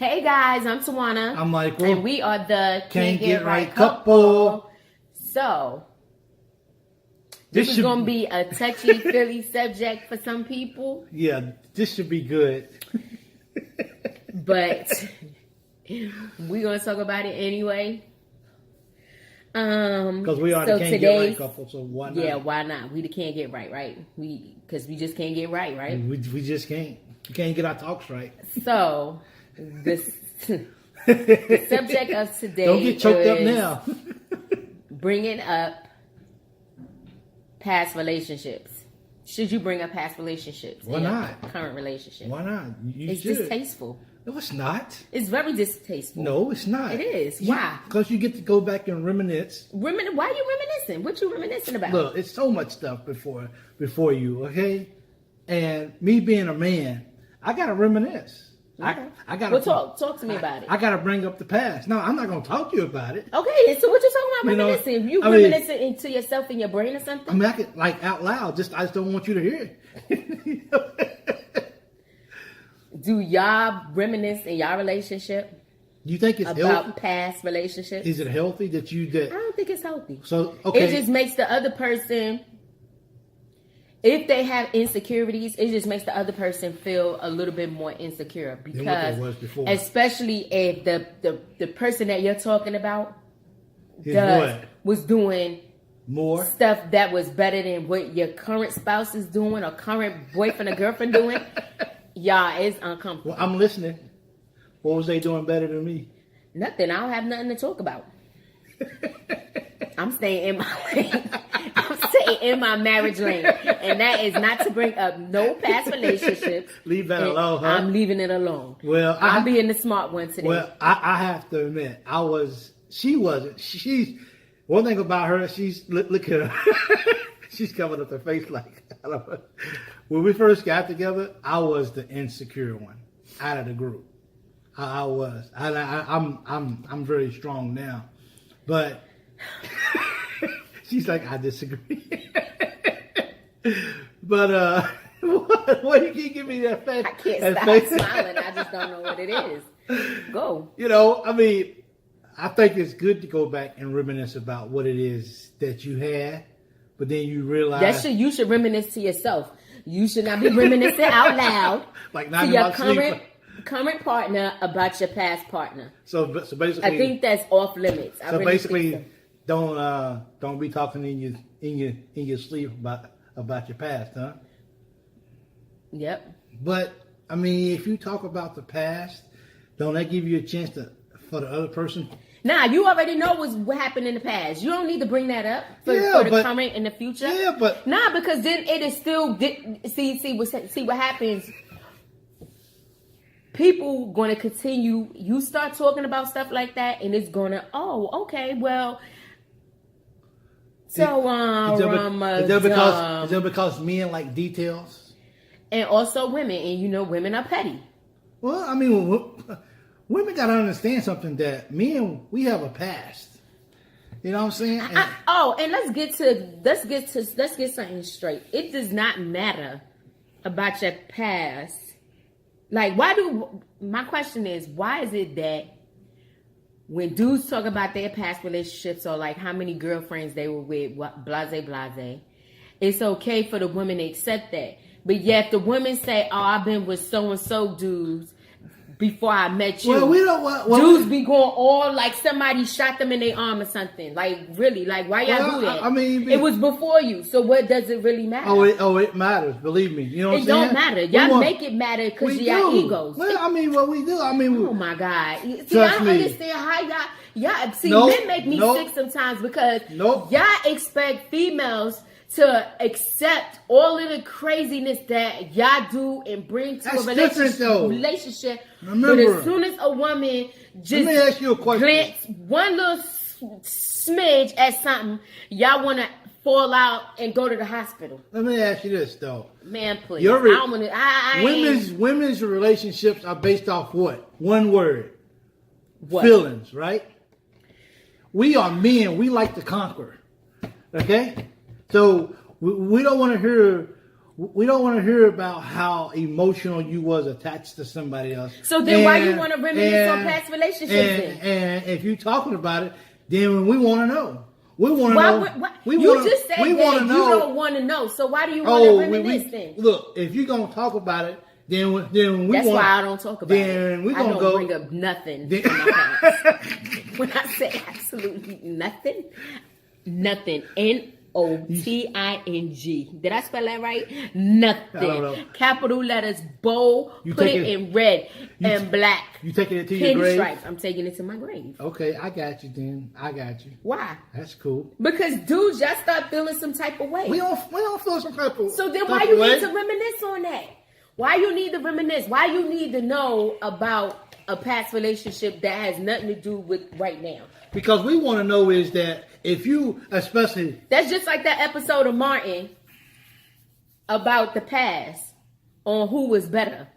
Hey guys, I'm Tawana. I'm Michael. And we are the Can't Get Right couple. So, this is going to be a touchy, feely subject for some people. Yeah, this should be good. But we're going to talk about it anyway. Because we are the Can't Get Right couple, so why not? Yeah, why not? We the Can't Get Right, right? Because we just can't get right, right? We just can't. We can't get our talks right. So, the subject of today Don't get choked up now. Bringing up past relationships. Should you bring up past relationships? Why not? Current relationship. Why not? It's distasteful. No, it's not. It's very distasteful. No, it's not. It is. Why? Because you get to go back and reminisce. Why are you reminiscing? What you reminiscing about? Look, it's so much stuff before you, okay? And me being a man, I gotta reminisce. Okay. I gotta. Well, talk to me about it. I gotta bring up the past. No, I'm not gonna talk to you about it. Okay, so what you talking about reminiscing? You reminiscing into yourself in your brain or something? I mean, I could like out loud. I just don't want you to hear it. Do y'all reminisce in y'all relationship? You think it's about healthy? Past relationships? Is it healthy that you did? I don't think it's healthy. So okay, it just makes the other person, if they have insecurities, it just makes the other person feel a little bit more insecure because, than what they was before. Especially if the person that you're talking about was doing more stuff that was better than what your current spouse is doing or current boyfriend or girlfriend doing. Y'all, it's uncomfortable. Well, I'm listening. What was they doing better than me? Nothing. I don't have nothing to talk about. I'm staying in my lane. I'm staying in my marriage lane. And that is not to bring up no past relationships. Leave that alone, huh? I'm leaving it alone. Well, I'm being the smart one today. Well, I have to admit, she wasn't. She's, one thing about her, look at her. She's covering up her face like, I don't know. When we first got together, I was the insecure one out of the group. I was. I'm very strong now, but she's like, I disagree. But what you keep giving me that face? I can't stop smiling. I just don't know what it is. Go. You know, I mean, I think it's good to go back and reminisce about what it is that you had, but then you realize you should reminisce to yourself. You should not be reminiscing out loud like not to your current partner about your past partner. So basically, I think that's off limits. Don't be talking in your sleep about your past, huh? Yep. But I mean, if you talk about the past, don't that give you a chance for the other person? Nah, you already know what happened in the past. You don't need to bring that up for the current and the future. Yeah, but because then it is still see what happens. People going to continue. You start talking about stuff like that, and it's going to Is that because men like details? And also women, and women are petty. Well, I mean, women got to understand something that men, we have a past. You know what I'm saying? And let's get something straight. It does not matter about your past. Like, my question is, why is it that when dudes talk about their past relationships or like how many girlfriends they were with, blase, it's okay for the women to accept that. But yet the women say, oh, I've been with so-and-so dudes before I met you. Well, we don't want... dudes be going all like somebody shot them in their arm or something. Like, really? Like, why y'all do that? I mean... It was before you, so what does it really matter? It matters. Believe me. You know what I'm saying? It don't matter. Y'all make it matter because of your egos. Well, I mean, what we do. I mean... Oh, my God. See, I don't understand how y'all... See, men make me sick sometimes because y'all expect females to accept all of the craziness that y'all do and bring to a relationship. Remember, but as soon as a woman just let me ask you a question. Glance one little smidge at something, y'all want to fall out and go to the hospital. Let me ask you this, though. Man, please. Women's relationships are based off what? One word. What? Feelings, right? We are men. We like to conquer. Okay? So we don't want to hear We don't want to hear about how emotional you was attached to somebody else. So then why you want to reminisce on past relationships then? And if you're talking about it, then we want to know. We want to know. You just said that you don't want to know. So why do you want to reminisce then? Look, if you're going to talk about it, then we That's why I don't talk about it. Then we I don't don't bring up nothing from my past. When I say absolutely nothing, Noting. Did I spell that right? Nothing. I don't know. Capital letters, bold, put it in red and black. You taking it to your grave? Pinstripes. I'm taking it to my grave. Okay, I got you then. I got you. Why? That's cool. Because dudes, y'all start feeling some type of way. We don't feel some type of. So then why you need to reminisce on that? Why you need to reminisce? Why you need to know about a past relationship that has nothing to do with right now? Because we want to know is that if you, especially... That's just like that episode of Martin about the past on who was better.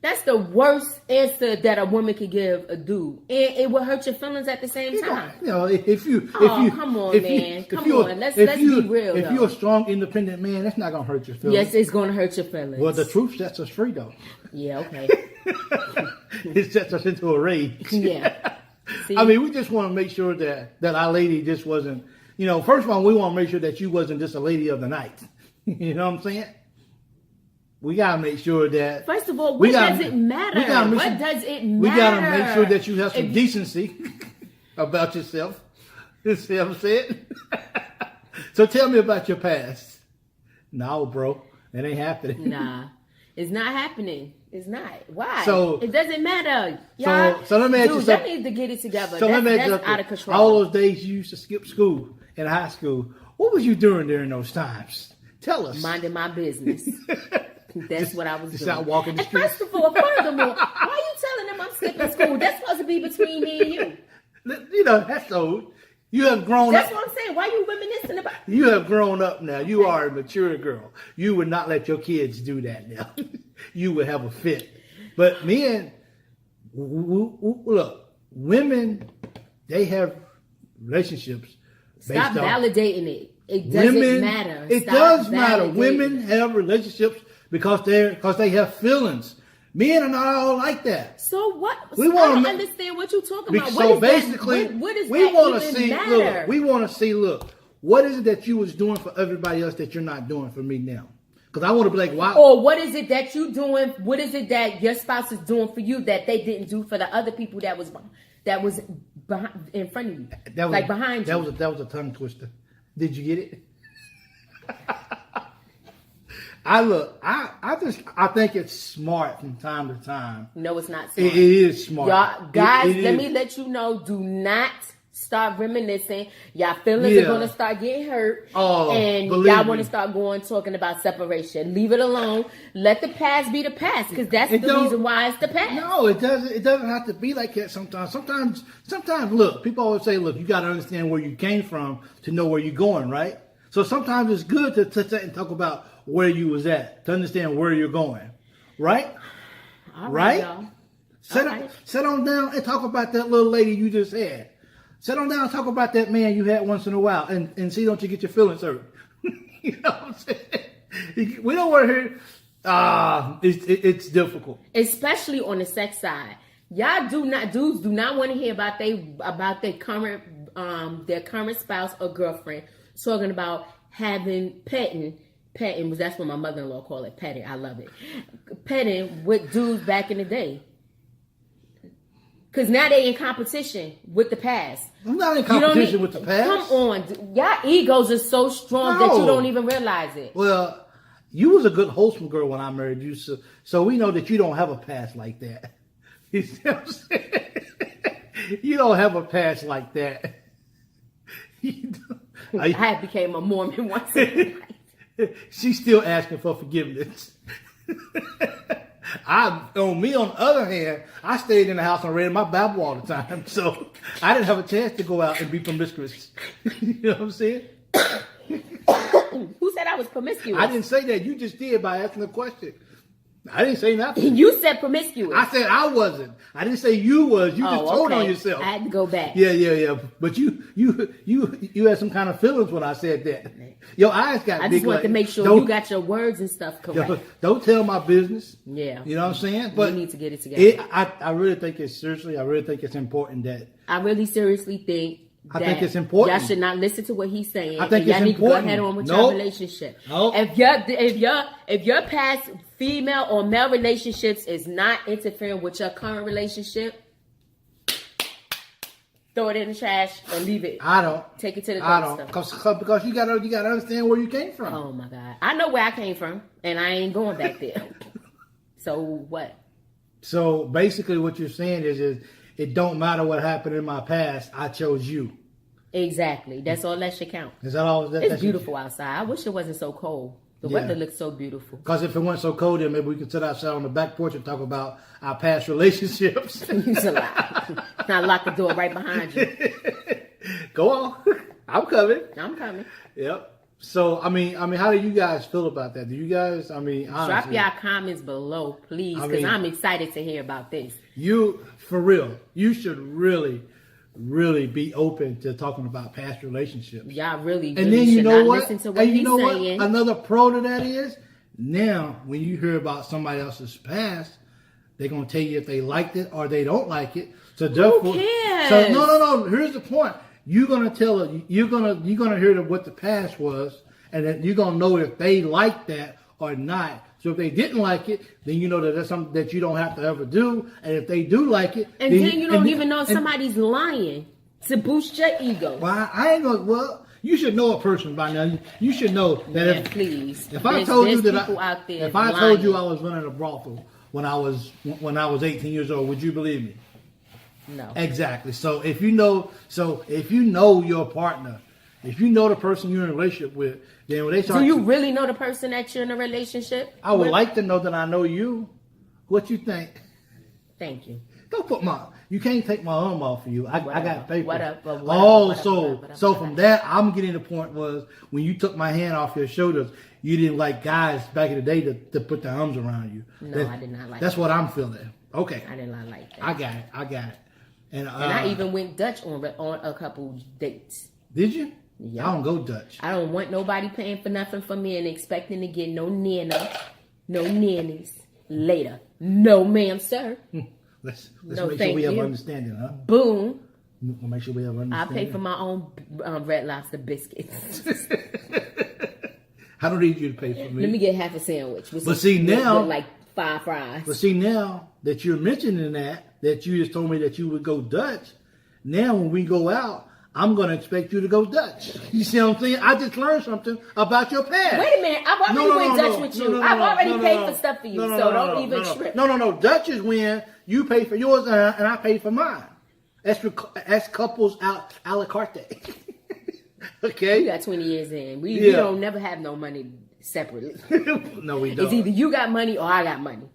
That's the worst answer that a woman could give a dude. And it will hurt your feelings at the same time. You know, if you... Come on, man. Come on. Let's be real, If you're a strong, independent man, that's not going to hurt your feelings. Yes, it's going to hurt your feelings. Well, the truth sets us free, though. Yeah, okay. It sets us into a rage. Yeah. See? I mean, we just want to make sure that our lady just wasn't, first of all, we want to make sure that you wasn't just a lady of the night. You know what I'm saying? We got to make sure that. First of all, what does it matter? What does it matter? We got to make sure that you have some decency about yourself. You see what I'm saying? So tell me about your past. No, bro. It ain't happening. Nah. It's not happening. It's not. Why? So it doesn't matter. Y'all, so let me ask you something. Y'all need to get it together. So that's out of control. All those days you used to skip school in high school, what was you doing during those times? Tell us. Minding my business. That's what I was doing. Just out walking the streets. First of all, furthermore, why are you telling them I'm skipping school? That's supposed to be between me and you. That's old. You have grown That's up. That's what I'm saying. Why are you reminiscing about? You have grown up now. You are a mature girl. You would not let your kids do that now. You would have a fit. But men, look, women, they have relationships. Stop validating it. It doesn't matter. It does matter. Women have relationships because they have feelings. Men are not all like that. So what? I don't understand what you're talking about. So basically, we want to see. Look, we want to see. Look, what is it that you was doing for everybody else that you're not doing for me now? Because I want to be like, wow. Or what is it that you doing? What is it that your spouse is doing for you that they didn't do for the other people that was behind, in front of you, behind you? That was a tongue twister. Did you get it? I think it's smart from time to time. No, it's not smart. It is smart. Y'all, guys, let me let you know, do not start reminiscing. Y'all feelings are going to start getting hurt. And y'all want to start talking about separation. Leave it alone. Let the past be the past, because that's the reason why it's the past. No, it doesn't. It doesn't have to be like that sometimes. Sometimes, look, people always say, look, you got to understand where you came from to know where you're going, right? So sometimes it's good to sit and talk about where you was at, to understand where you're going. Right? All right? Y'all. Sit on down and talk about that little lady you just had. Sit on down and talk about that man you had once in a while and see, don't you get your feelings hurt. You know what I'm saying? We don't want to hear, it's difficult. Especially on the sex side. Dudes do not want to hear about their current spouse or girlfriend talking about having petting, that's what my mother-in-law called it, petting. I love it. Petting with dudes back in the day. Because now they in competition with the past. I'm not in competition with the past. Come on. Y'all egos are so strong that you don't even realize it. Well, you was a good wholesome girl when I married you, so we know that you don't have a past like that. You see what I'm saying? You don't have a past like that. I had became a Mormon once in my life. She's still asking for forgiveness. On the other hand, I stayed in the house and read my Bible all the time, so I didn't have a chance to go out and be promiscuous. You know what I'm saying? Who said I was promiscuous? I didn't say that. You just did by asking the question. I didn't say nothing. You said promiscuous. I said I wasn't. I didn't say you was. You just told on yourself. I had to go back. Yeah. But you had some kind of feelings when I said that. Your eyes got big. I just wanted to make sure you got your words and stuff correct. Don't tell my business. Yeah. You know what I'm saying? But we need to get it together. I really think it's seriously. I really think it's important that. I really seriously think. I think it's important. Y'all should not listen to what he's saying. I think it's y'all important. need to go ahead on with your relationship. Nope. If your past female or male relationships is not interfering with your current relationship, throw it in the trash or leave it. I don't. Take it to the dumpster. Because you gotta understand where you came from. Oh my God. I know where I came from and I ain't going back there. So what? So basically what you're saying is it don't matter what happened in my past, I chose you. Exactly. That's all that should count. Is that all? It's beautiful outside. I wish it wasn't so cold. The weather looks so beautiful. Because if it wasn't so cold, then maybe we could sit outside on the back porch and talk about our past relationships. Use a lot. Now lock the door right behind you. Go on. I'm coming. Yep. So, I mean, how do you guys feel about that? Do you guys, honestly, drop your comments below, please, because I'm excited to hear about this. For real, you should really be open to talking about past relationships. Y'all really and then you know what? Listen to what he's saying. Another pro to that is, now when you hear about somebody else's past, they're gonna tell you if they liked it or they don't like it. So therefore, who cares? So no. Here's the point. You're gonna tell her. You're gonna hear what the past was, and then you're gonna know if they like that or not. So if they didn't like it, then you know that that's something that you don't have to ever do. And if they do like it, then you don't even know if somebody's lying to boost your ego. Well, I ain't gonna. Well, you should know a person by now. You should know that if I told you that if I told you I was running a brothel when I was 18 years old, would you believe me? No. Exactly. So if you know your partner, if you know the person you're in a relationship with, then when they start, do you really know the person that you're in a relationship? I would like to know that I know you. What you think? Thank you. Don't put you can't take my arm off of you. I got paper. So from that, I'm getting the point was when you took my hand off your shoulders, you didn't like guys back in the day to put their arms around you. No, I did not like that's what I'm feeling. Okay. I did not like that. I got it. And I even went Dutch on a couple dates. Did you? Yeah. I don't go Dutch. I don't want nobody paying for nothing for me and expecting to get no nannies later. No, ma'am, sir. Let's make sure we have understanding, huh? Boom. We'll make sure we have understanding. I pay for my own Red Lobster biscuits. I don't need you to pay for me. Let me get half a sandwich. With like 5 fries. But see, now that you're mentioning that you just told me that you would go Dutch, now when we go out, I'm going to expect you to go Dutch. You see what I'm saying? I just learned something about your past. Wait a minute. I've already went Dutch with you. I've already paid for stuff for you, so don't even trip. No. Dutch is when you pay for yours and I pay for mine. That's couples a la carte. Okay? We got 20 years in. We don't never have no money separately. No, we don't. It's either you got money or I got money.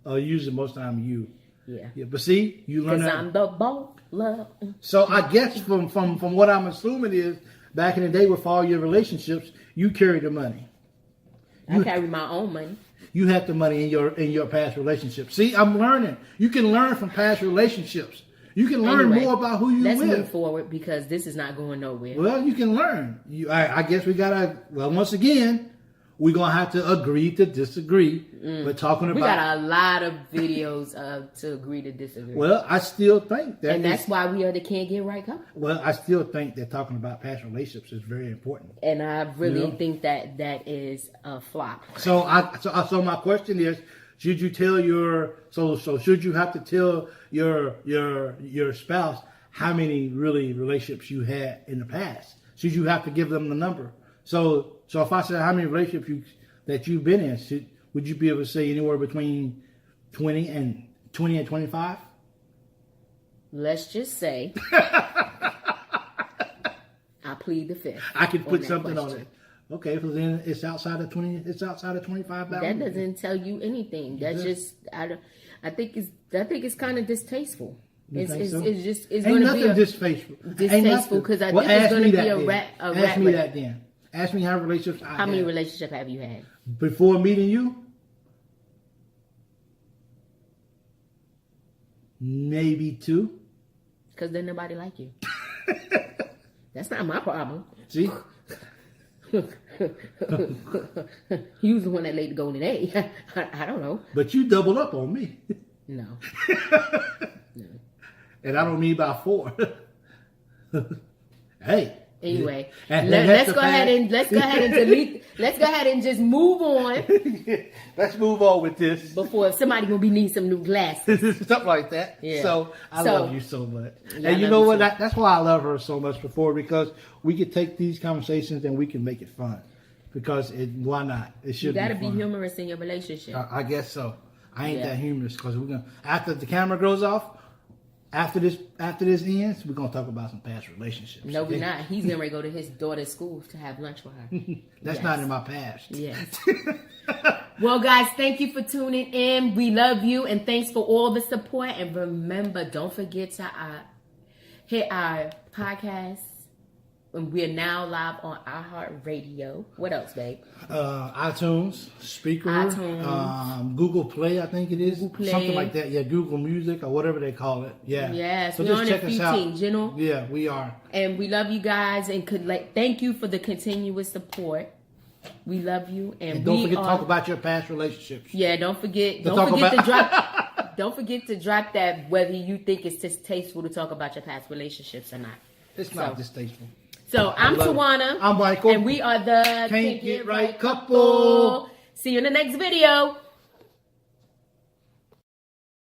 Usually most of the time you. Yeah. But see, you learn that. Because I'm the baller. So I guess from what I'm assuming is back in the day with all your relationships, you carry the money. I carry my own money. You have the money in your past relationships. See, I'm learning. You can learn from past relationships. You can learn more about who you let's with. Let's move forward because this is not going nowhere. Well, you can learn. I guess we gotta. Well, once again, we're gonna have to agree to disagree. We're talking about. We got a lot of videos to agree to disagree. Well, I still think that, and that's why we are the Can't Get Right couple. Well, I still think that talking about past relationships is very important. And I really think that is a flop. So my question is. Should you tell should you have to tell your spouse how many relationships you had in the past? Should you have to give them the number? So if I said how many relationships that you've been in, would you be able to say anywhere between 20 and 25? Let's just say I plead the fifth. I could put something on it. Okay, so then it's outside of 20. It's outside of 25,000. That doesn't tell you anything. That's just I think it's kind of distasteful. It's going to be distasteful because I think it's going to be a rat. Ask me that then. Ask me how relationships. How many relationships have you had before meeting you? Maybe 2. Because then nobody like you. That's not my problem. See? You was the one that laid the golden egg. I don't know. But you doubled up on me. No. And I don't mean by 4. Hey. Anyway, And let's go ahead and delete. Let's go ahead and just move on Let's move on with this. before somebody gonna be needing some new glasses. Something like that. Yeah. So I love you so much. Yeah, And you I know love what? you too. That's why I love her so much before, because we could take these conversations and we can make it fun. Because why not? It You should gotta be be fun. humorous in your relationship. I guess so. I ain't Yeah. that humorous because we're gonna, after the camera goes off, after this ends, we're gonna talk about some past relationships. No, we're okay? not. He's gonna go to his daughter's school to have lunch with her. That's Yes. not in my past. Yes. Well, guys, thank you for tuning in. We love you, and thanks for all the support. And remember, don't forget to hit our podcast. And we're now live on iHeartRadio. What else, babe? iTunes, Speaker, iTunes. Google Play, I think it is. Google Play. Something like that. Yeah, Google Music or whatever they call it. Yeah. Yes, So we're just on a check us few out. things, you know? Yeah, we are. And we love you guys, and thank you for the continuous support. We love you, And don't forget to talk about your past relationships. Yeah, don't forget To talk to about- drop. Don't forget to drop that whether you think it's distasteful to talk about your past relationships or not. It's not So- distasteful. So I'm love it. Tawana. I'm Michael. And we are the Can't Get Right Couple. See you in the next video.